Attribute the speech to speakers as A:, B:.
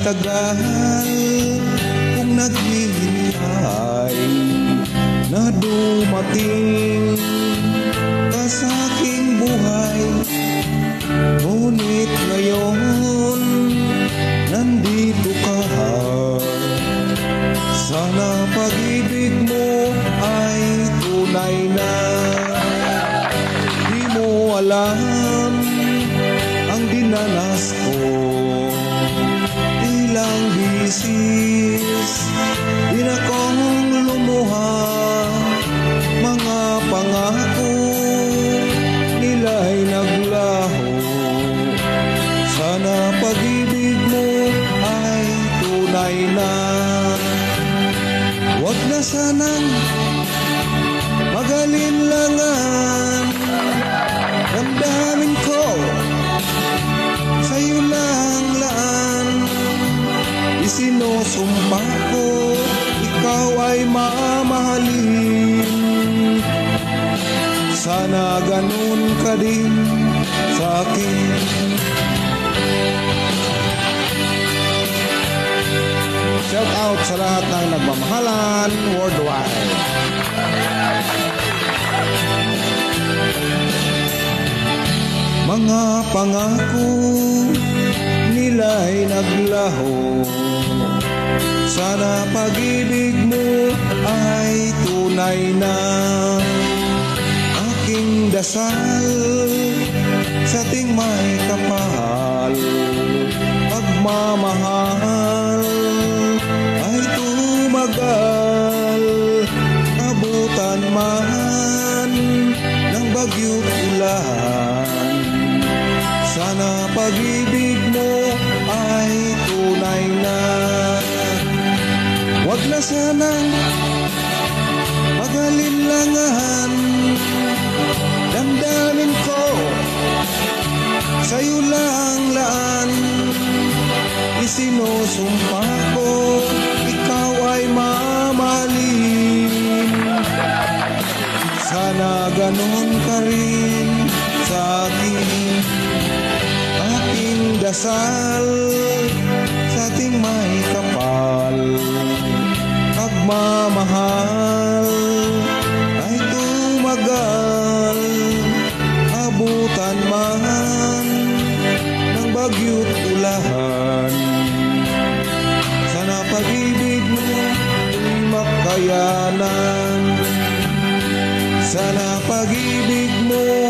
A: tagal kung naghihintay na dumating ka sa aking buhay. Ngunit ngayon nandito ka. Sana pag-ibig mo ay tunay na. Di mo alam ang dinanas ko, ilang bisis din akong lumuha. Mga pangako nila'y naglaho. Sana pag-ibig mo ay tunay na. Huwag na sanang magalinlangan. Damdamin ko sa'yo lang laan. Isinusumpa ko ikaw ay mamahalin. Sana ganun ka din sa akin. Shout out sa lahat ng nagmamahalan worldwide. Mga pangako nila'y naglaho. Sana pag-ibig mo ay tunay na. Aking dasal sa ating may kapal, pagmamahal ay tumagal. Abutan man ng bagyo't ulan, sana pag-ibig mo ay tunay na. Huwag na sanang magalinlangan. Damdamin ko sa'yo lang laan. Isinusumpa ko ikaw ay mamahalin. Sana ganun ka rin sa akin. Aking dasal sa ating may kapal, pagmamahal ay tumagal. Abutan man ng bagyo't ulan, sana pag-ibig mo ay makayanan. Sana pag-ibig mo